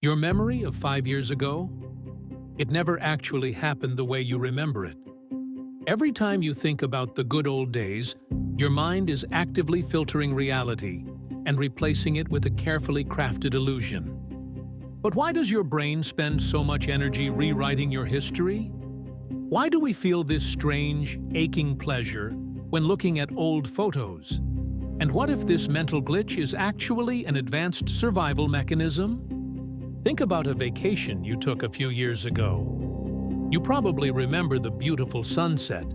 Your memory of 5 years ago? It never actually happened the way you remember it. Every time you think about the good old days, your mind is actively filtering reality and replacing it with a carefully crafted illusion. But why does your brain spend so much energy rewriting your history? Why do we feel this strange, aching pleasure when looking at old photos? And what if this mental glitch is actually an advanced survival mechanism? Think about a vacation you took a few years ago. You probably remember the beautiful sunset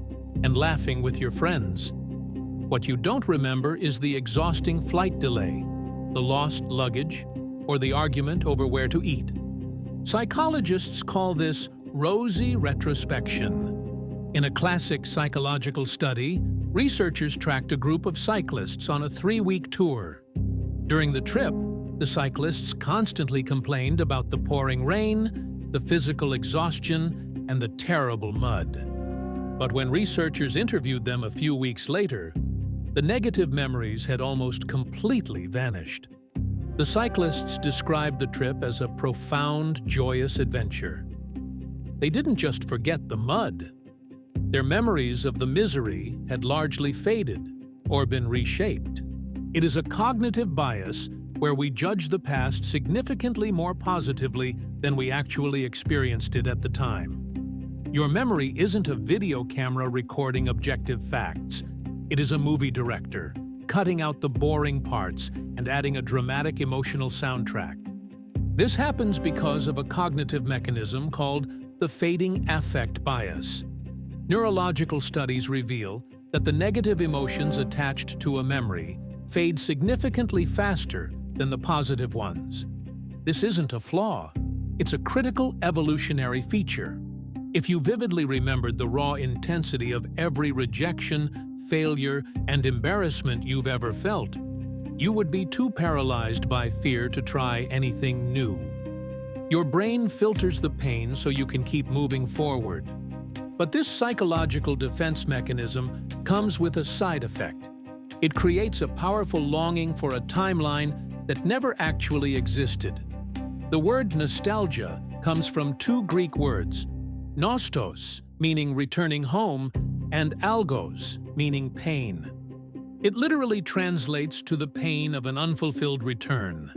and laughing with your friends. What you don't remember is the exhausting flight delay, the lost luggage, or the argument over where to eat. Psychologists call this Rosy Retrospection. In a classic psychological study, researchers tracked a group of cyclists on a 3-week tour. During the trip, the cyclists constantly complained about the pouring rain, the physical exhaustion, and the terrible mud. But when researchers interviewed them a few weeks later, the negative memories had almost completely vanished. The cyclists described the trip as a profound, joyous adventure. They didn't just forget the mud. Their memories of the misery had largely faded or been reshaped. It is a cognitive bias where we judge the past significantly more positively than we actually experienced it at the time. Your memory isn't a video camera recording objective facts. It is a movie director, cutting out the boring parts and adding a dramatic emotional soundtrack. This happens because of a cognitive mechanism called the fading affect bias. Neurological studies reveal that the negative emotions attached to a memory fade significantly faster than the positive ones. This isn't a flaw. It's a critical evolutionary feature. If you vividly remembered the raw intensity of every rejection, failure, and embarrassment you've ever felt, you would be too paralyzed by fear to try anything new. Your brain filters the pain so you can keep moving forward. But this psychological defense mechanism comes with a side effect. It creates a powerful longing for a timeline that never actually existed. The word nostalgia comes from 2 Greek words, nostos, meaning returning home, and algos, meaning pain. It literally translates to the pain of an unfulfilled return.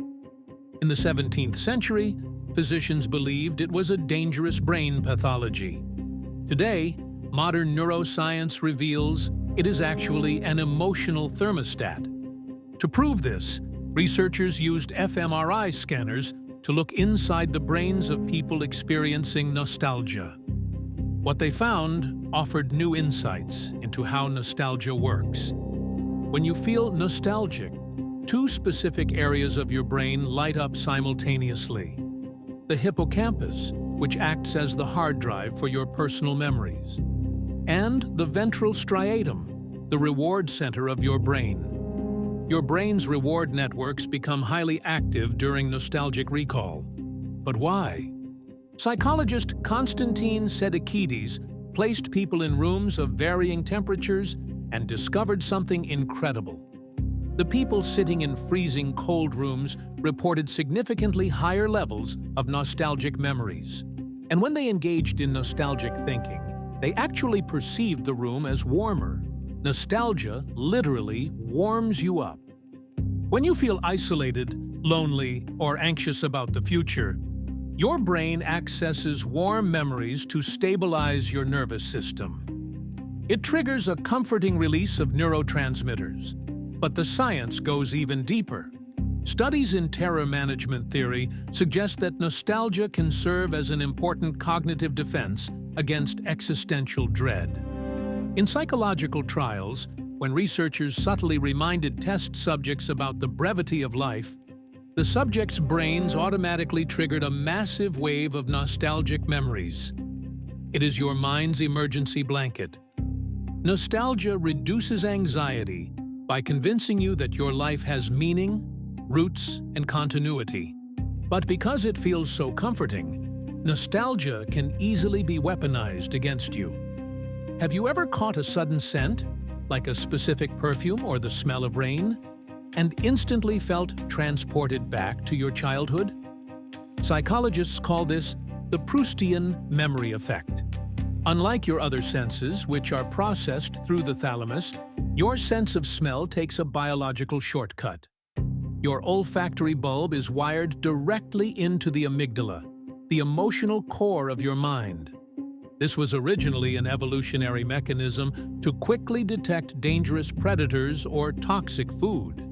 In the 17th century, physicians believed it was a dangerous brain pathology. Today, modern neuroscience reveals it is actually an emotional thermostat. To prove this, researchers used fMRI scanners to look inside the brains of people experiencing nostalgia. What they found offered new insights into how nostalgia works. When you feel nostalgic, 2 specific areas of your brain light up simultaneously. The hippocampus, which acts as the hard drive for your personal memories, and the ventral striatum, the reward center of your brain. Your brain's reward networks become highly active during nostalgic recall. But why? Psychologist Konstantin Sedekidis placed people in rooms of varying temperatures and discovered something incredible. The people sitting in freezing cold rooms reported significantly higher levels of nostalgic memories. And when they engaged in nostalgic thinking, they actually perceived the room as warmer. Nostalgia literally warms you up. When you feel isolated, lonely, or anxious about the future, your brain accesses warm memories to stabilize your nervous system. It triggers a comforting release of neurotransmitters. But the science goes even deeper. Studies in terror management theory suggest that nostalgia can serve as an important cognitive defense against existential dread. In psychological trials, when researchers subtly reminded test subjects about the brevity of life, the subjects' brains automatically triggered a massive wave of nostalgic memories. It is your mind's emergency blanket. Nostalgia reduces anxiety by convincing you that your life has meaning, roots, and continuity. But because it feels so comforting, nostalgia can easily be weaponized against you. Have you ever caught a sudden scent, like a specific perfume or the smell of rain, and instantly felt transported back to your childhood? Psychologists call this the Proustian Memory Effect. Unlike your other senses, which are processed through the thalamus, your sense of smell takes a biological shortcut. Your olfactory bulb is wired directly into the amygdala, the emotional core of your mind. This was originally an evolutionary mechanism to quickly detect dangerous predators or toxic food.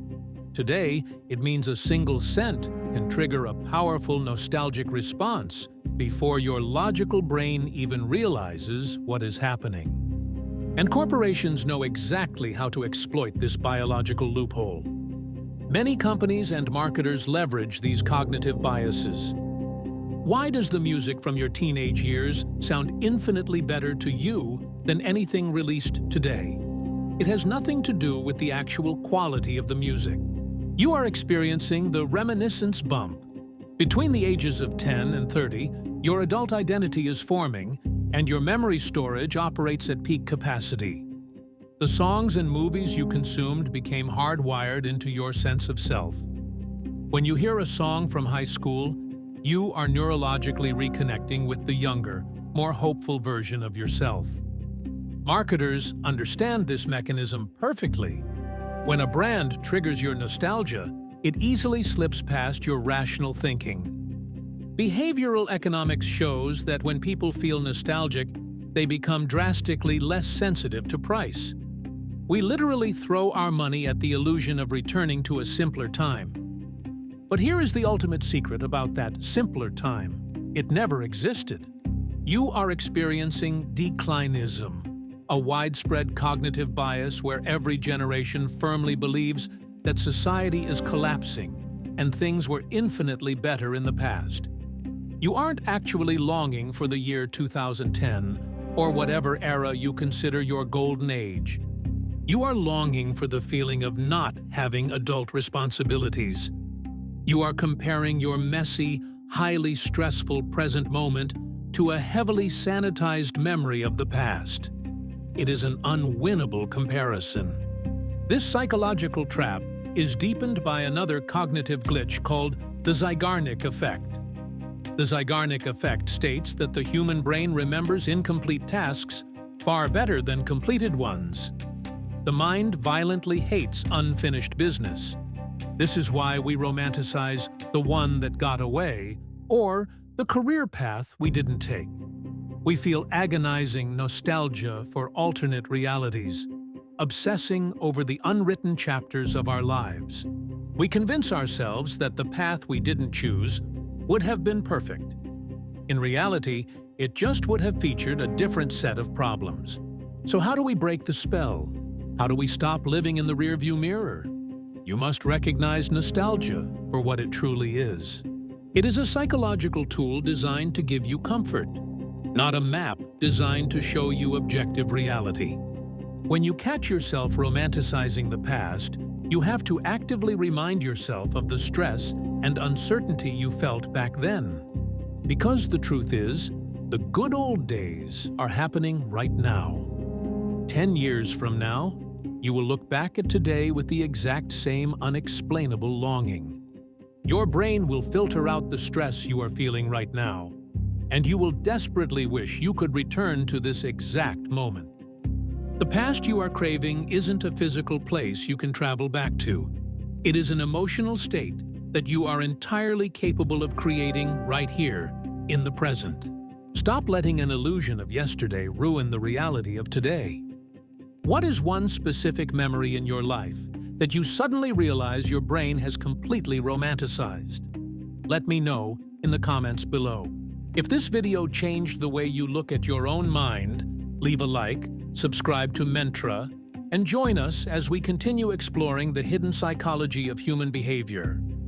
Today, it means a single scent can trigger a powerful nostalgic response before your logical brain even realizes what is happening. And corporations know exactly how to exploit this biological loophole. Many companies and marketers leverage these cognitive biases. Why does the music from your teenage years sound infinitely better to you than anything released today? It has nothing to do with the actual quality of the music. You are experiencing the Reminiscence Bump. Between the ages of 10 and 30, your adult identity is forming, and your memory storage operates at peak capacity. The songs and movies you consumed became hardwired into your sense of self. When you hear a song from high school, you are neurologically reconnecting with the younger, more hopeful version of yourself. Marketers understand this mechanism perfectly. When a brand triggers your nostalgia, it easily slips past your rational thinking. Behavioral economics shows that when people feel nostalgic, they become drastically less sensitive to price. We literally throw our money at the illusion of returning to a simpler time. But here is the ultimate secret about that simpler time. It never existed. You are experiencing declinism, a widespread cognitive bias where every generation firmly believes that society is collapsing and things were infinitely better in the past. You aren't actually longing for the year 2010 or whatever era you consider your golden age. You are longing for the feeling of not having adult responsibilities. You are comparing your messy, highly stressful present moment to a heavily sanitized memory of the past. It is an unwinnable comparison. This psychological trap is deepened by another cognitive glitch called the Zeigarnik Effect. The Zeigarnik Effect states that the human brain remembers incomplete tasks far better than completed ones. The mind violently hates unfinished business. This is why we romanticize the one that got away or the career path we didn't take. We feel agonizing nostalgia for alternate realities, obsessing over the unwritten chapters of our lives. We convince ourselves that the path we didn't choose would have been perfect. In reality, it just would have featured a different set of problems. So how do we break the spell? How do we stop living in the rearview mirror? You must recognize nostalgia for what it truly is. It is a psychological tool designed to give you comfort, not a map designed to show you objective reality. When you catch yourself romanticizing the past, you have to actively remind yourself of the stress and uncertainty you felt back then. Because the truth is, the good old days are happening right now. 10 years from now, you will look back at today with the exact same unexplainable longing. Your brain will filter out the stress you are feeling right now, and you will desperately wish you could return to this exact moment. The past you are craving isn't a physical place you can travel back to. It is an emotional state that you are entirely capable of creating right here, in the present. Stop letting an illusion of yesterday ruin the reality of today. What is one specific memory in your life that you suddenly realize your brain has completely romanticized? Let me know in the comments below. If this video changed the way you look at your own mind, leave a like, subscribe to MENTRA, and join us as we continue exploring the hidden psychology of human behavior.